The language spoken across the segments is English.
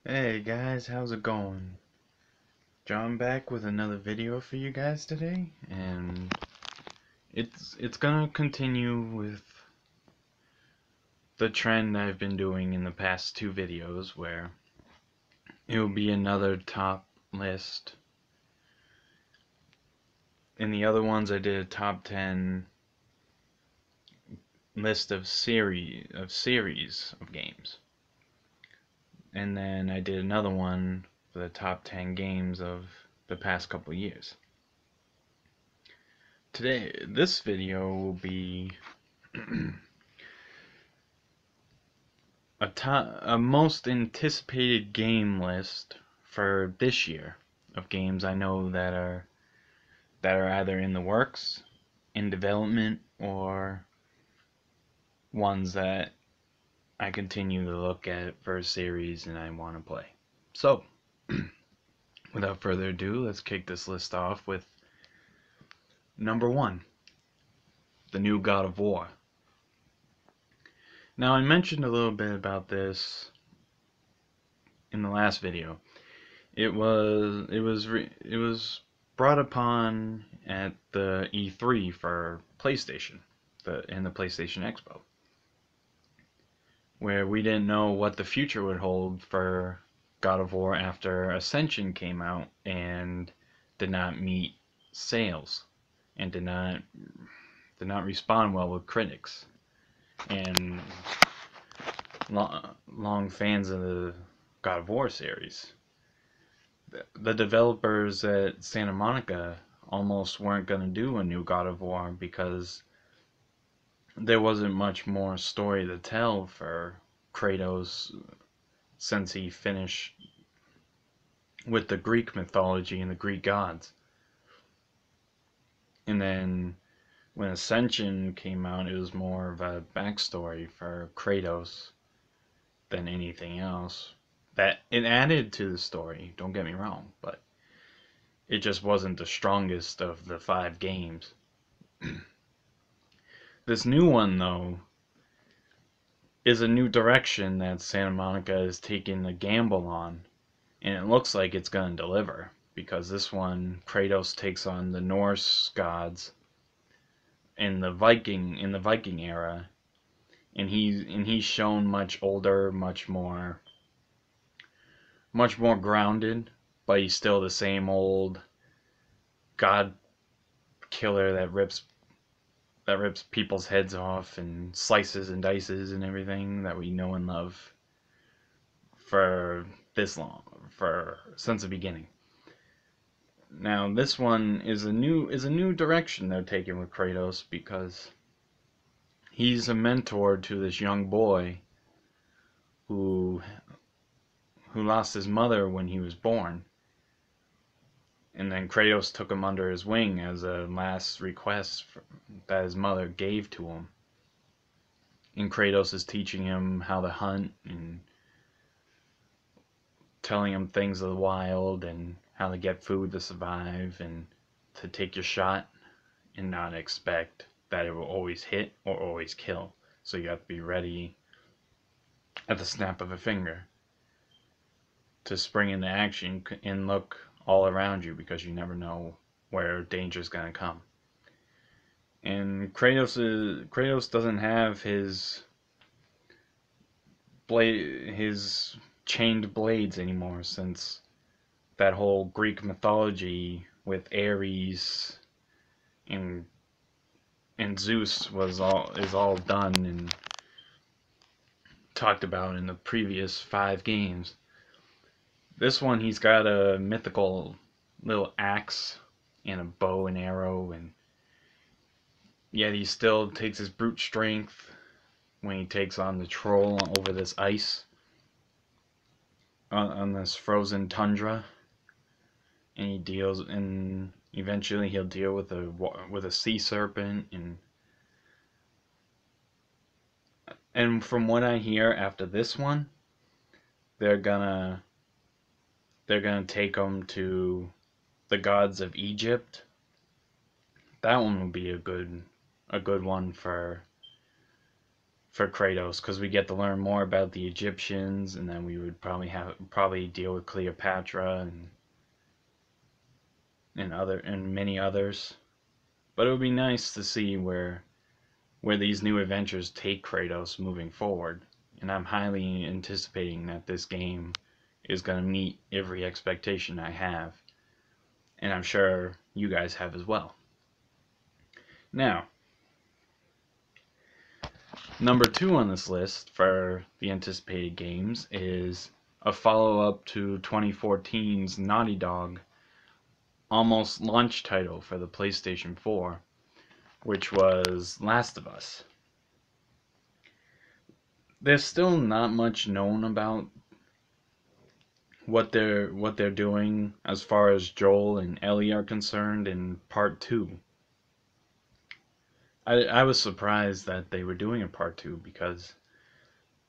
Hey guys, how's it going? John back with another video for you guys today, and it's gonna continue with the trend I've been doing in the past two videos, where it will be another top list. In the other ones, I did a top 10 list of series of games, and then I did another one for the top 10 games of the past couple years. Today, this video will be a most anticipated game list for this year of games I know that are either in the works, in development, or ones that I continue to look at for a series and I want to play. So, without further ado, let's kick this list off with number 1, the new God of War. Now, I mentioned a little bit about this in the last video. It was brought upon at the E3 for PlayStation, in the PlayStation Expo, where we didn't know what the future would hold for God of War after Ascension came out and did not meet sales and did not respond well with critics and long fans of the God of War series. The developers at Santa Monica almost weren't going to do a new God of War because there wasn't much more story to tell for Kratos since he finished with the Greek mythology and the Greek gods. And then when Ascension came out, it was more of a backstory for Kratos than anything else. That it added to the story, don't get me wrong, but it just wasn't the strongest of the 5 games. This new one, though, is a new direction that Santa Monica is taking a gamble on, and it looks like it's going to deliver, because this one, Kratos takes on the Norse gods in the Viking era, and he's shown much older, much more grounded, but he's still the same old god killer that rips people's heads off and slices and dices and everything that we know and love for this long, for since the beginning. Now this one is a new direction they're taking with Kratos, because he's a mentor to this young boy who lost his mother when he was born, and then Kratos took him under his wing as a last request that his mother gave to him. And Kratos is teaching him how to hunt and telling him things of the wild and how to get food to survive and to take your shot and not expect that it will always hit or always kill. So you have to be ready at the snap of a finger to spring into action and look all around you, because you never know where danger is going to come. And Kratos doesn't have his chained blades anymore, since that whole Greek mythology with Ares and Zeus is all done and talked about in the previous 5 games. This one, he's got a mythical little axe and a bow and arrow, and yet he still takes his brute strength when he takes on the troll over this ice on this frozen tundra, and eventually he'll deal with a sea serpent, and from what I hear, after this one, they're gonna take him to the gods of Egypt. That one will be a good one for for Kratos, because we get to learn more about the Egyptians, and then we would probably deal with Cleopatra and many others. But it would be nice to see where these new adventures take Kratos moving forward. And I'm highly anticipating that this game is going to meet every expectation I have. And I'm sure you guys have as well. Now, number 2 on this list for the anticipated games is a follow-up to 2014's Naughty Dog almost launch title for the PlayStation 4, which was Last of Us. There's still not much known about what they're doing as far as Joel and Ellie are concerned in part 2. I was surprised that they were doing a part 2 because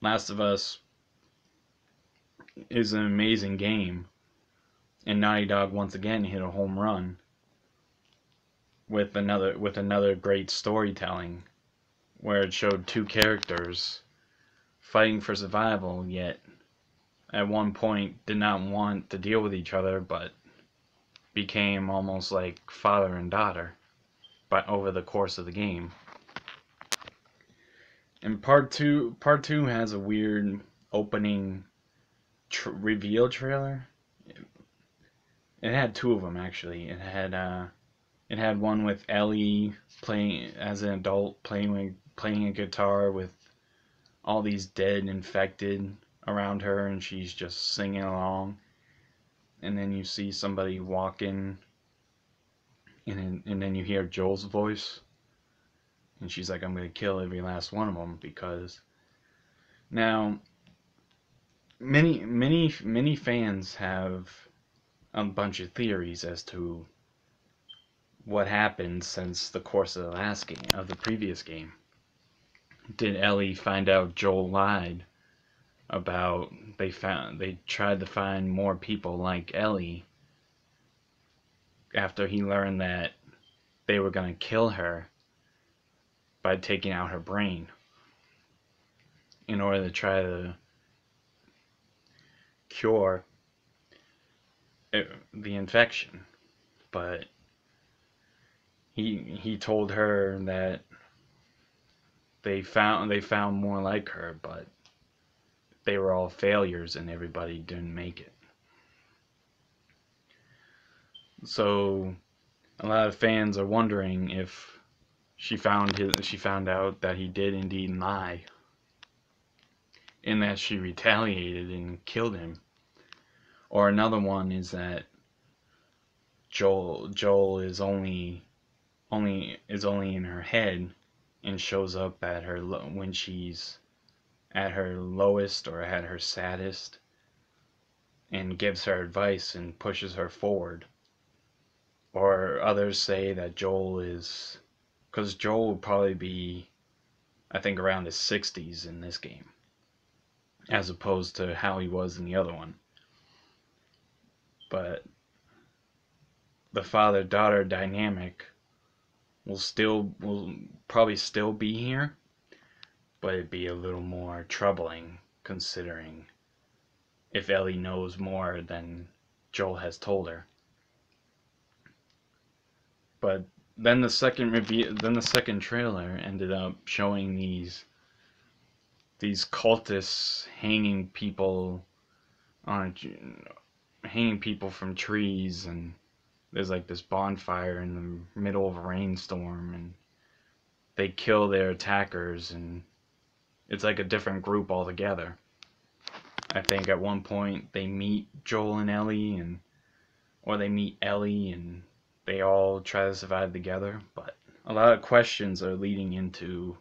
Last of Us is an amazing game, and Naughty Dog once again hit a home run with another great storytelling where it showed two characters fighting for survival, yet at one point did not want to deal with each other, but became almost like father and daughter over the course of the game. And part two has a weird opening reveal trailer. It had 2 of them actually. It had one with Ellie playing as an adult, playing a guitar with all these dead infected around her, and she's just singing along. And then you see somebody walking, and then you hear Joel's voice, and she's like, "I'm gonna kill every last one of them," because now many fans have a bunch of theories as to what happened since the course of the previous game. Did Ellie find out Joel lied about they tried to find more people like Ellie after he learned that they were going to kill her by taking out her brain in order to try to cure the infection. But he told her that they found more like her, but they were all failures and everybody didn't make it. So a lot of fans are wondering if she found out that he did indeed lie, and that she retaliated and killed him. Or another one is that Joel is only in her head and shows up at her when she's at her lowest or at her saddest, and gives her advice and pushes her forward. Or others say that because Joel would probably be, I think, around his 60s in this game, as opposed to how he was in the other one. But the father-daughter dynamic will probably still be here, but it'd be a little more troubling considering if Ellie knows more than Joel has told her. But then the second trailer ended up showing these cultists hanging people from trees, and there's like this bonfire in the middle of a rainstorm, and they kill their attackers, and it's like a different group altogether. I think at one point they meet Joel and Ellie, or they meet Ellie and they all try to survive together. But a lot of questions are leading into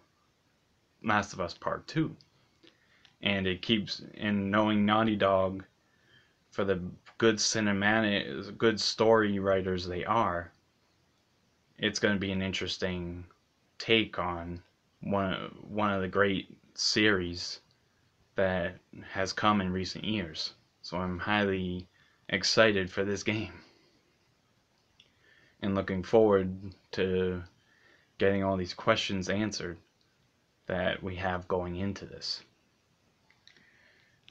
Last of Us Part 2. And knowing Naughty Dog for the good story writers they are, it's going to be an interesting take on one of the great series that has come in recent years. So I'm highly excited for this game and looking forward to getting all these questions answered. that we have going into this.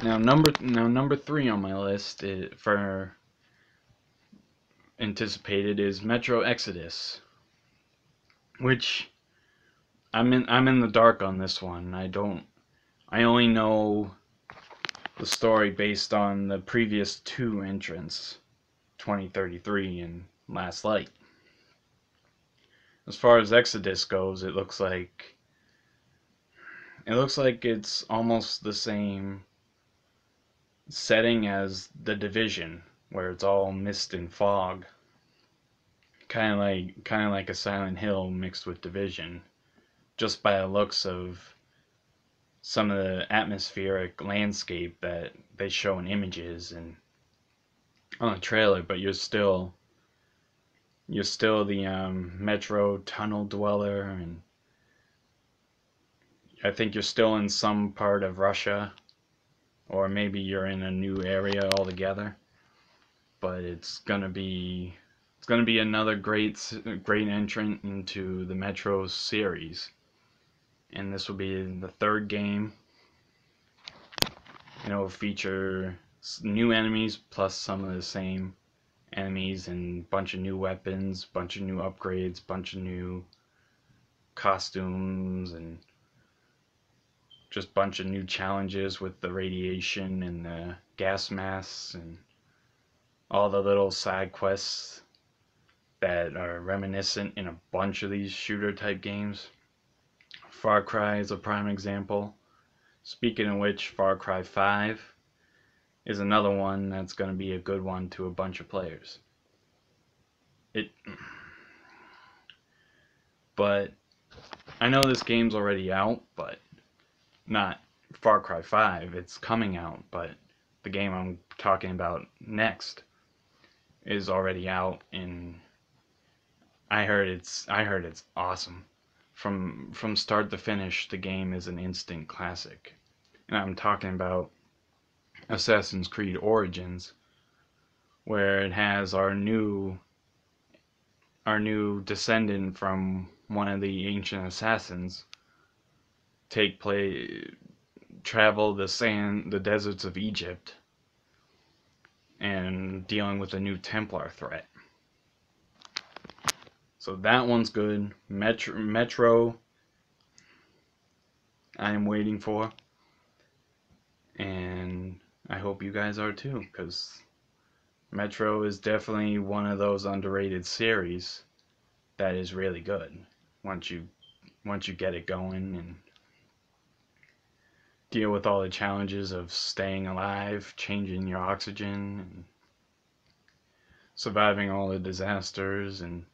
Now number 3 on my list for anticipated is Metro Exodus, which I'm in the dark on this one. I only know the story based on the previous 2 entrants, 2033 and Last Light. As far as Exodus goes, it looks like it's almost the same setting as The Division, where it's all mist and fog. Kind of like a Silent Hill mixed with Division, just by the looks of some of the atmospheric landscape that they show in images and on the trailer. But you're still the Metro tunnel dweller, and I think you're still in some part of Russia, or maybe you're in a new area altogether. But it's gonna be another great entrant into the Metro series, and this will be the 3rd game. And it will feature new enemies plus some of the same enemies, and bunch of new weapons, bunch of new upgrades, bunch of new costumes, and just bunch of new challenges with the radiation and the gas masks and all the little side quests that are reminiscent in a bunch of these shooter type games. Far Cry is a prime example. Speaking of which, Far Cry 5 is another one that's going to be a good one to a bunch of players. But I know this game's already out, but not Far Cry 5. It's coming out, but the game I'm talking about next is already out, and I heard it's awesome. From start to finish, the game is an instant classic. And I'm talking about Assassin's Creed Origins, where it has our new descendant from one of the ancient assassins travel the deserts of Egypt and dealing with a new Templar threat. So that one's good. Metro I am waiting for, and I hope you guys are too, because Metro is definitely one of those underrated series that is really good once you get it going and deal with all the challenges of staying alive, changing your oxygen, and surviving all the disasters, and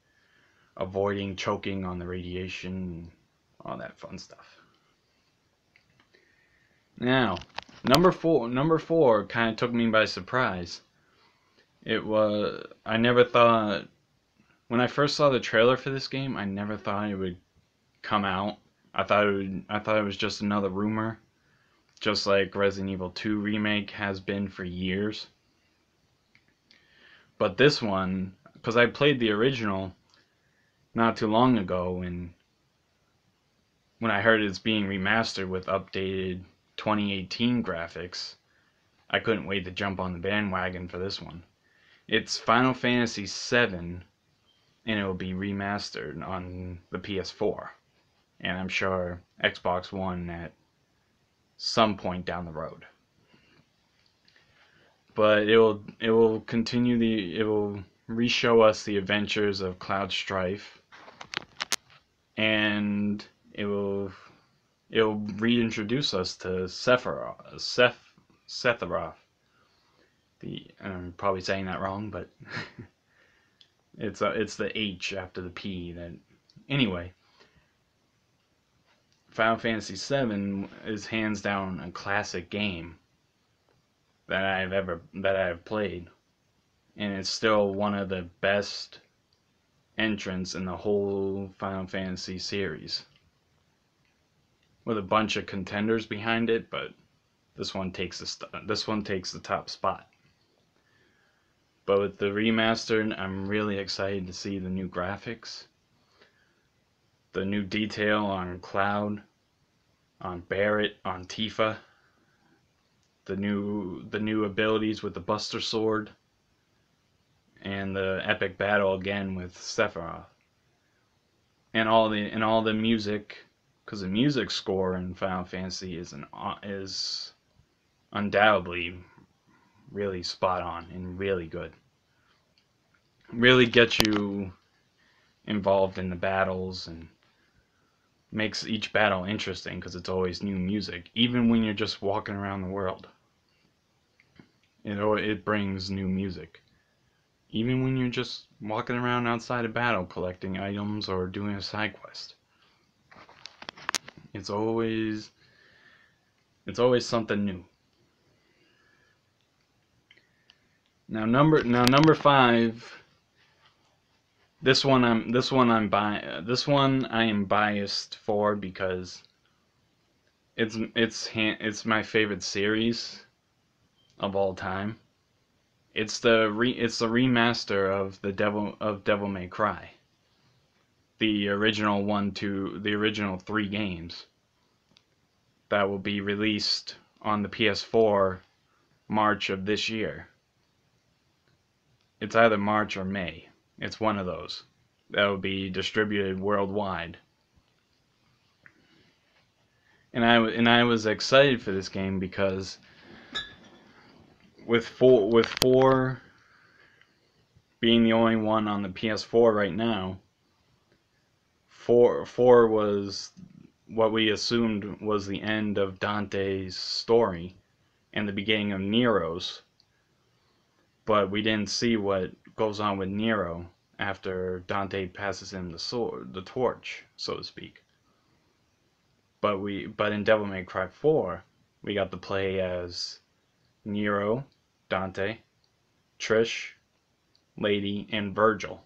avoiding choking on the radiation, and all that fun stuff. Now, number four kind of took me by surprise. I never thought, when I first saw the trailer for this game, I never thought it would come out. I thought it was just another rumor, just like Resident Evil 2 Remake has been for years. But this one, because I played the original not too long ago, and when I heard it's being remastered with updated 2018 graphics, I couldn't wait to jump on the bandwagon for this one. It's Final Fantasy VII, and it will be remastered on the PS4, and I'm sure Xbox One at some point down the road. But it will re-show us the adventures of Cloud Strife, and it will reintroduce us to Sephiroth. I'm probably saying that wrong, but it's the H after the P. Anyway, Final Fantasy VII is hands down a classic game that I have played, and it's still one of the best entrants in the whole Final Fantasy series, with a bunch of contenders behind it, but this one takes the top spot. But with the remastered, I'm really excited to see the new graphics, the new detail on Cloud, on Barret, on Tifa, the new abilities with the Buster Sword, and the epic battle again with Sephiroth, and all the music, because the music score in Final Fantasy is undoubtedly really spot on and really good. Really gets you involved in the battles and makes each battle interesting because it's always new music, even when you're just walking around the world. It brings new music. Even when you're just walking around outside a battle collecting items or doing a side quest. It's always something new. Now number 5. This one I am biased for because it's my favorite series of all time. It's the remaster of Devil May Cry. The original 3 games that will be released on the PS4 March of this year. It's either March or May. It's one of those. That will be distributed worldwide. And I was excited for this game because with 4 being the only one on the PS4 right now, 4 was what we assumed was the end of Dante's story and the beginning of Nero's. But we didn't see what goes on with Nero after Dante passes him the torch, so to speak. But in Devil May Cry 4, we got to play as Nero, Dante, Trish, Lady, and Virgil.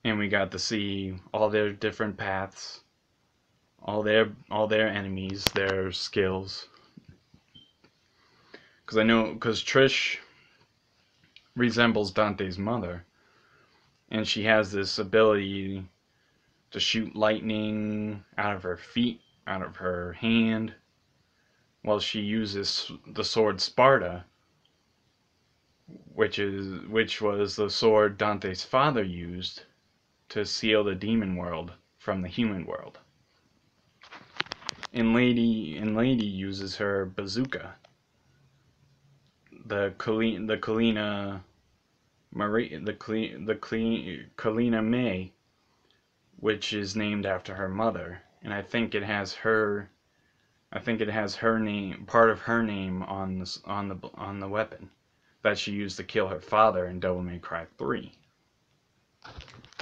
And we got to see all their different paths, all their enemies, their skills. Because Trish resembles Dante's mother, and she has this ability to shoot lightning out of her feet, out of her hand, while she uses the sword Sparta, which was the sword Dante's father used to seal the demon world from the human world. And Lady uses her bazooka, the Kalina May, which is named after her mother, and I think it has her name, part of her name on the weapon that she used to kill her father in Devil May Cry 3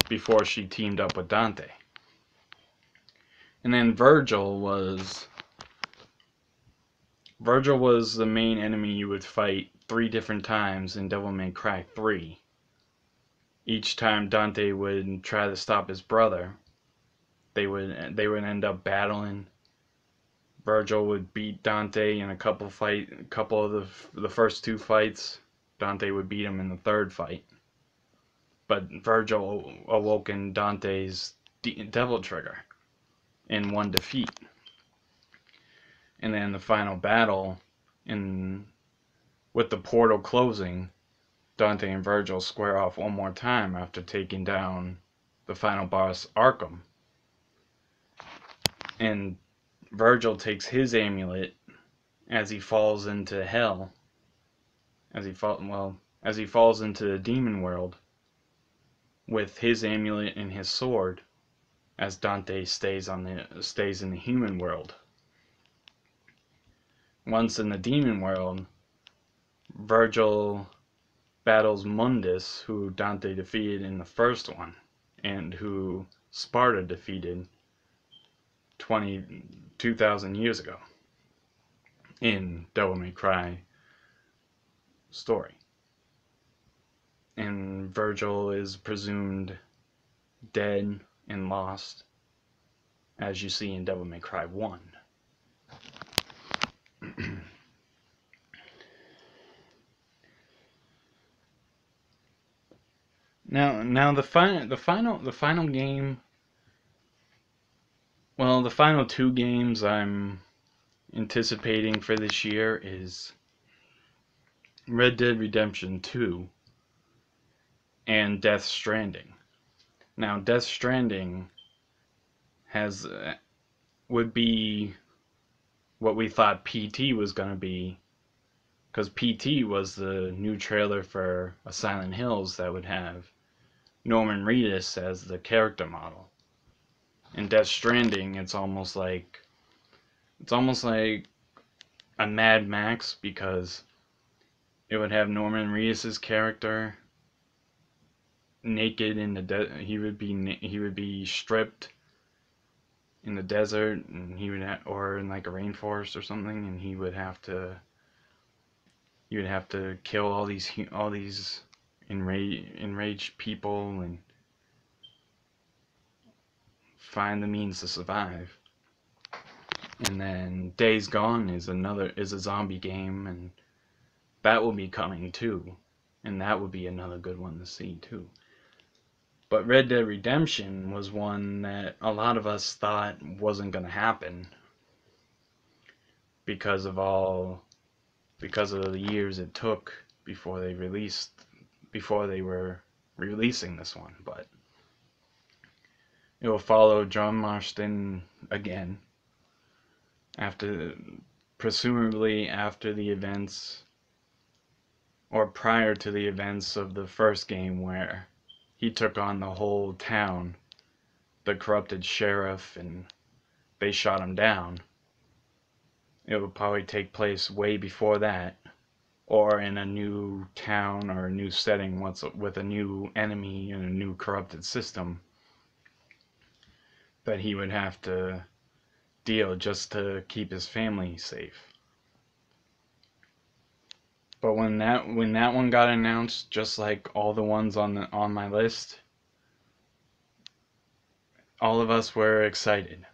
before she teamed up with Dante. And then Virgil was the main enemy you would fight 3 different times in Devil May Cry 3. Each time Dante would try to stop his brother, they would end up battling. Virgil would beat Dante in a couple of the first 2 fights. Dante would beat him in the 3rd fight. But Virgil awoken Dante's Devil Trigger in one defeat. And then the final battle, with the portal closing, Dante and Virgil square off one more time after taking down the final boss, Arkham. And Virgil takes his amulet as he falls into hell, as he falls into the demon world, with his amulet and his sword, as Dante stays in the human world. Once in the demon world, Virgil battles Mundus, who Dante defeated in the first one, and who Sparta defeated 2,000 years ago in Devil May Cry story. And Virgil is presumed dead and lost, as you see in Devil May Cry 1. Now the final game Well, the final two games I'm anticipating for this year is Red Dead Redemption 2 and Death Stranding. Now, Death Stranding has would be what we thought PT was going to be, because PT was the new trailer for a Silent Hills that would have Norman Reedus as the character model. In Death Stranding, it's almost like a Mad Max, because it would have Norman Reedus's character naked in the he would be stripped in the desert, and or in like a rainforest or something, and he would have to kill all these enraged people and find the means to survive. And then Days Gone is a zombie game, and that will be coming too, and that would be another good one to see too. But Red Dead Redemption was one that a lot of us thought wasn't going to happen because of the years it took before they were releasing this one. But it will follow John Marston again, presumably after the events, or prior to the events of the first game, where he took on the whole town, the corrupted sheriff, and they shot him down. It would probably take place way before that, or in a new town or a new setting with a new enemy and a new corrupted system that he would have to deal just to keep his family safe. But when that one got announced, just like all the ones on my list, all of us were excited.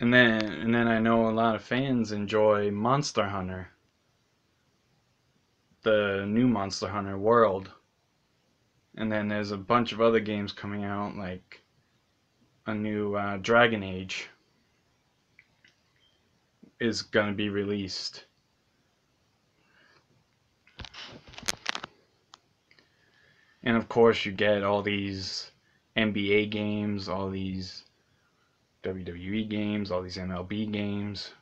And then I know a lot of fans enjoy Monster Hunter, the new Monster Hunter World. And then there's a bunch of other games coming out, like a new Dragon Age is going to be released. And of course, you get all these NBA games, all these WWE games, all these MLB games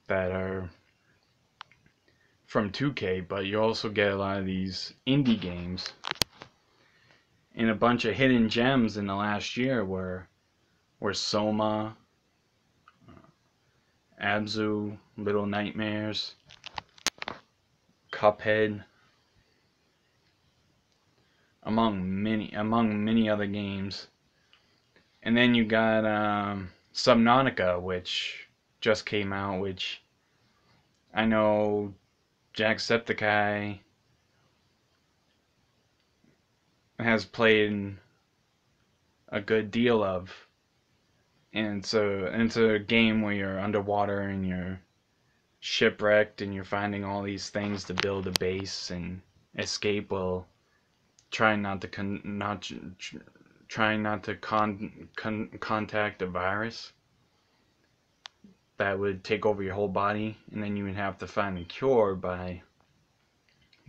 that are from 2K, but you also get a lot of these indie games. And a bunch of hidden gems in the last year were Soma, Abzu, Little Nightmares, Cuphead, among many other games. And then you got Subnautica, which just came out, which I know Jacksepticeye has played a good deal of. And it's a game where you're underwater and you're shipwrecked and you're finding all these things to build a base and escape while trying not to contact a virus that would take over your whole body, and then you would have to find a cure by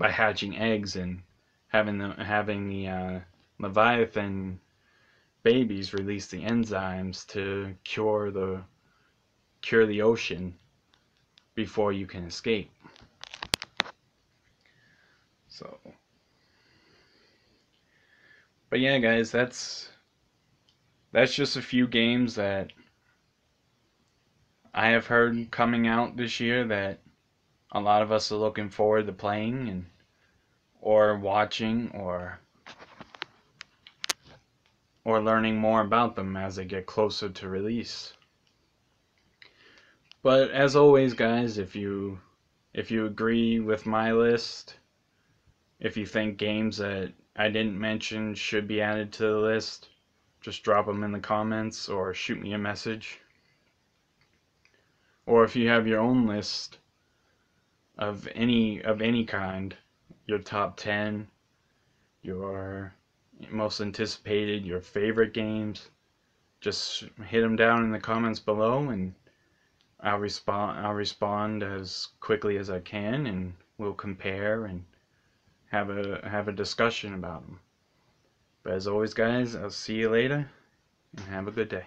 hatching eggs and having the Leviathan babies release the enzymes to cure the ocean before you can escape. So, but yeah, guys, that's just a few games that I have heard coming out this year that a lot of us are looking forward to playing and or watching or learning more about them as they get closer to release. But as always, guys, if you agree with my list, if you think games that I didn't mention should be added to the list, just drop them in the comments or shoot me a message. Or if you have your own list of any kind, your top 10, your most anticipated, your favorite games, just hit them down in the comments below, and I'll respond as quickly as I can, and we'll compare and have a discussion about them. But as always, guys, I'll see you later, and have a good day.